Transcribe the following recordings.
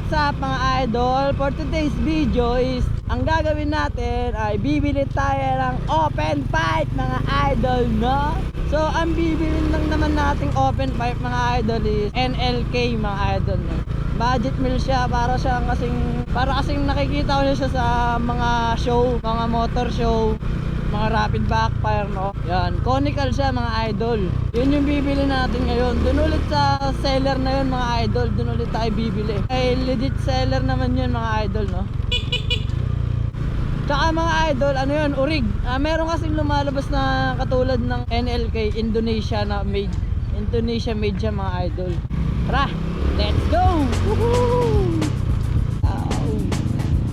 what's up mga idol? For today's video is ang gagawin natin ay bibili tayo ng open pipe mga idol, no? So ang bibili lang naman nating open pipe mga idol is NLK mga idol, no? Budget meal siya, para kasing nakikita ko siya sa mga show, mga motor show, mga rapid backfire, no? Yan, conical siya mga idol. Yun yung bibili natin ngayon. Dun ulit sa seller na yun mga idol, dun ulit tayo bibili. Ay legit seller naman yun mga idol, no? Tsaka mga idol, ano yun, urig. Meron kasing lumalabas na katulad ng NLK, Indonesia made siya mga idol. Tara, let's go! Woohoo! Oh,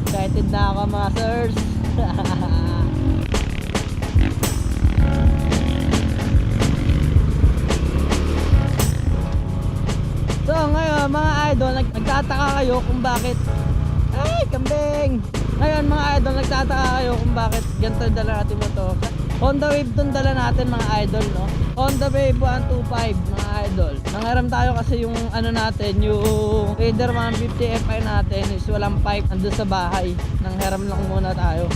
excited na ako mga sirs. So ngayon mga idol, nagtataka kayo kung bakit kambing! Ngayon mga idol, nagtataka kayo kung bakit ganito dala natin mo to. Honda Wave tong dala natin mga idol, no? Honda Wave 125 mga idol. Nangaram tayo kasi yung ano natin, yung Raider 150 Fi natin is walang pipe andun sa bahay. Nanghiram lang muna tayo.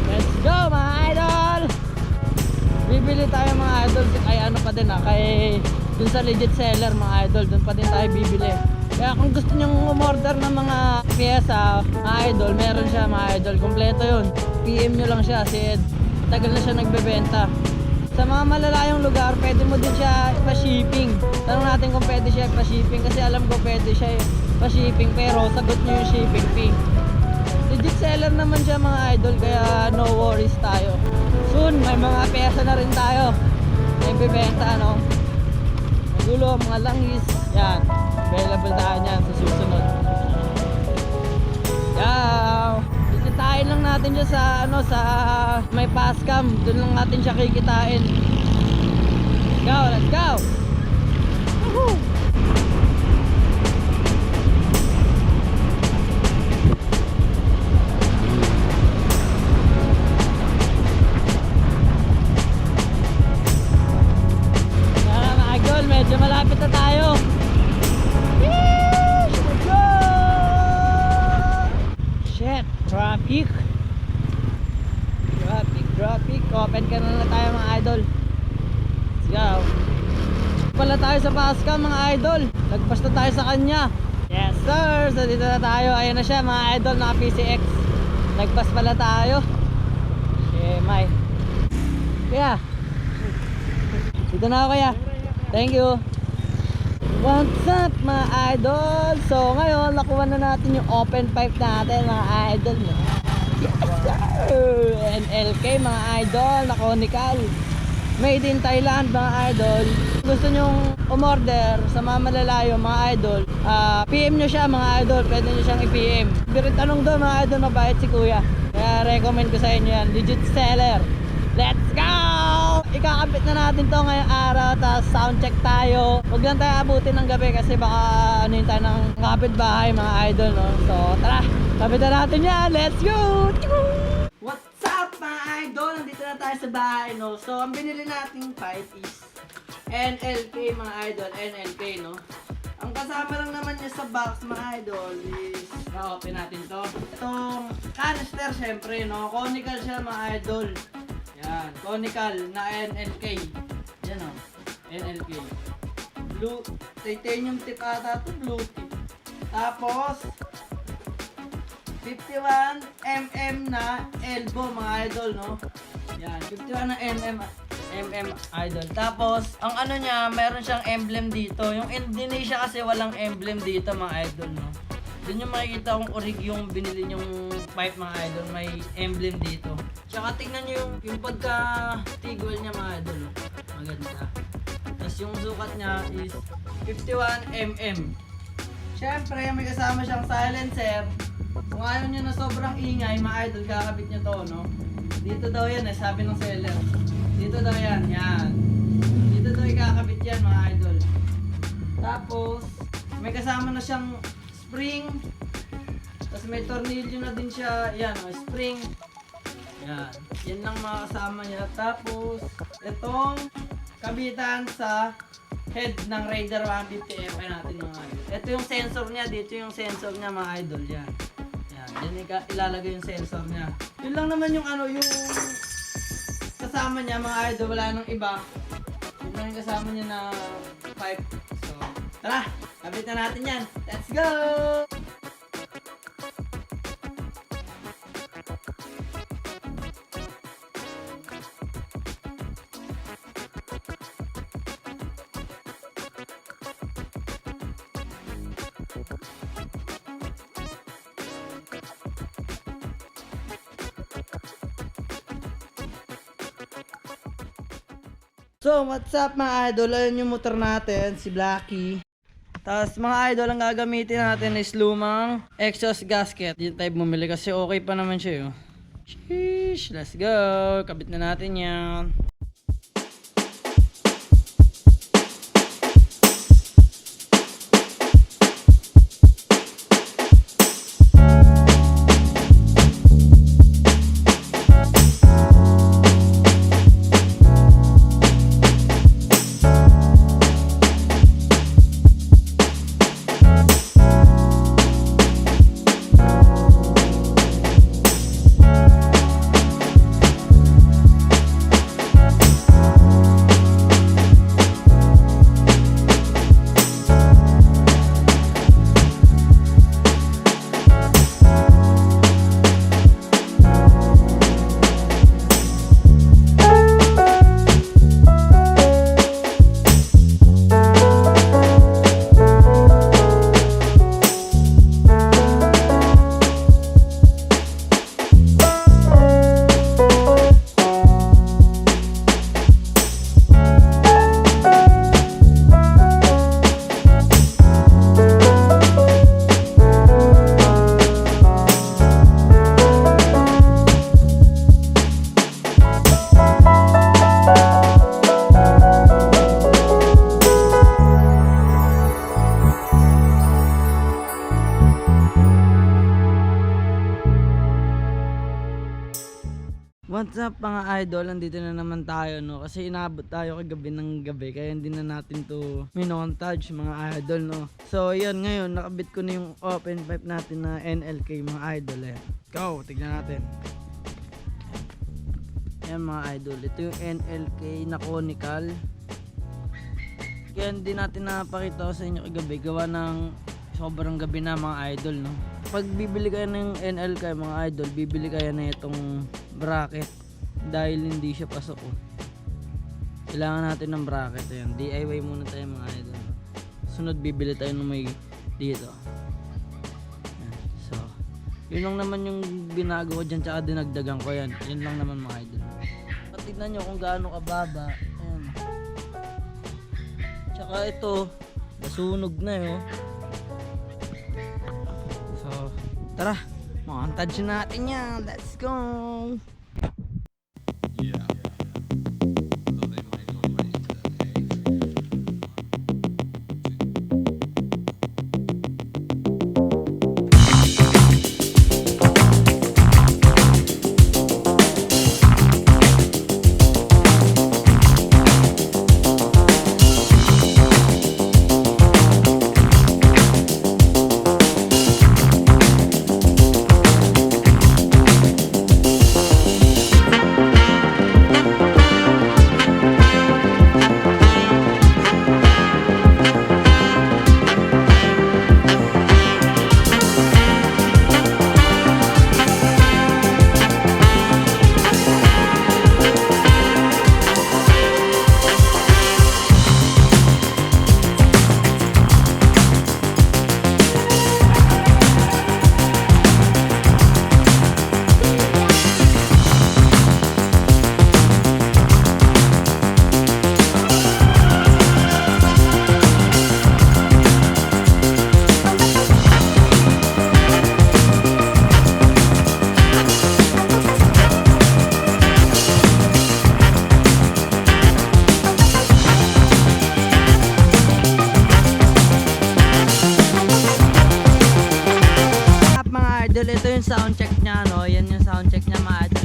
Let's go mga idol! Bibili tayo mga idol, ay ano pa din kay dun sa legit seller mga idol, dun pa din tayo bibili. Kaya kung gusto nyong umorder ng mga pyesa mga idol, meron siya mga idol, kompleto yun. PM nyo lang siya, kasi tagal na siya nagbebenta. Sa mga malalayong lugar, pwede mo din siya pa-shipping. Tanong natin kung pwede siya pa-shipping, kasi alam ko pwede siya pa-shipping, pero sagot nyo yung shipping fee. Legit seller naman siya mga idol, kaya no worries tayo. Soon may mga pyesa na rin tayo na ibebenta, no? Magulo, mga langis, yan, available tayo yan sa susunod. Kikitain lang natin siya sa sa may pascam, doon lang natin siya kikitain. Let's go! Woohoo! Medyo malapit na tayo. Let's go! Shit, traffic. Open ka na tayo mga idol. Let's go. Pala tayo sa Pascam mga idol. Nagpas na tayo sa kanya. Yes sir, so dito na tayo. Ayan na siya mga idol, naka PCX. Nagpas pala tayo. May kaya dito na ako kaya. Thank you. What's up mga idol? So ngayon nakuha na natin yung open pipe natin mga idol. Yes sir! NLK mga idol, na conical, made in Thailand mga idol. Gusto nyong umorder sa mga malalayo mga idol, PM nyo siya mga idol. Pwede nyo siyang i-PM. Pero tanong doon mga idol, mabait si kuya, kaya recommend ko sa inyo yan. Legit seller. Let's go! Ikakabit na natin to ngayong araw, tapos sound check tayo. Huwag lang tayo abutin ng gabi kasi baka ano yun tayo ng kapitbahay mga idol, no? So tara, kabit na natin yan. Let's go! What's up mga idol? Nandito na tayo sa bahay, no? So ang binili nating pipe is NLK mga idol, NLK, no? Ang kasama lang naman niya sa box mga idol is open natin to. Itong canister syempre, no? Conical siya mga idol. Yan, conical na NLK. Yan o, NLK. Blue, titanium tip ata ito, blue tip. Tapos 51mm na elbow mga idol, no? Yan, 51 na mm idol. Tapos, ang ano niya, meron siyang emblem dito. Yung Indonesia kasi walang emblem dito mga idol, no? Doon yung makikita kung orig yung binili yung pipe mga idol, may emblem dito. Tsaka tingnan nyo yung pagka-tigol niya mga idol, no? Maganda. Tapos yung sukat niya is 51mm. Siyempre, may kasama siyang silencer. Kung ayaw nyo na sobrang ingay mga idol, kakabit nyo to, no? Dito daw yan sabi ng seller. Dito daw yan, yan. Dito daw ikakabit yan mga idol. Tapos, may kasama na siyang spring. Tapos may tornilyo na din siya. Yan, spring. Yan. Yan lang mga kasama niya. Tapos, itong kabitan sa head ng Raider 150 Fi natin mga idol. Ito yung sensor niya, dito yung sensor niya mga idol, yan. Yan, ilalagay yung sensor niya. Yun lang naman yung ano, yung kasama niya mga idol, wala nang iba. Yun lang yung kasama niya na pipe. So, tara, kabit na natin yan. Let's go! So, what's up mga idol? Ayan yung motor natin, si Blacky. Tapos mga idol, ang gagamitin natin is lumang exhaust gasket. Dito tayo bumili kasi okay pa naman siya. Sheesh, let's go! Kabit na natin yan. What's up mga idol, nandito na naman tayo no, kasi inabot tayo kagabi ng gabi kaya hindi na natin to minontage mga idol no. So yun, ngayon nakabit ko na yung open pipe natin na NLK mga idol eh. Go, tignan natin. Ayan mga idol, ito yung NLK na conical. Kaya hindi natin napakita sa inyo kagabi gawa ng sobrang gabi na mga idol no. Pag bibili kayo ng NLK mga idol, bibili kayo na itong bracket dahil hindi siya pasok oh. Kailangan natin ng bracket. Ayan, DIY muna tayo mga idol. Sunod bibili tayo ng may dito. Ayan. So yun lang naman yung binago ko dyan, tsaka dinagdagan ko yan. Yun lang naman mga idol. Tignan nyo kung gaano kababa. Ayan. Tsaka ito nasunog na yun. So tara, montage natin yan. Let's go! idol, ito yung sound check niya, no? Yan yung sound check niya mga idol.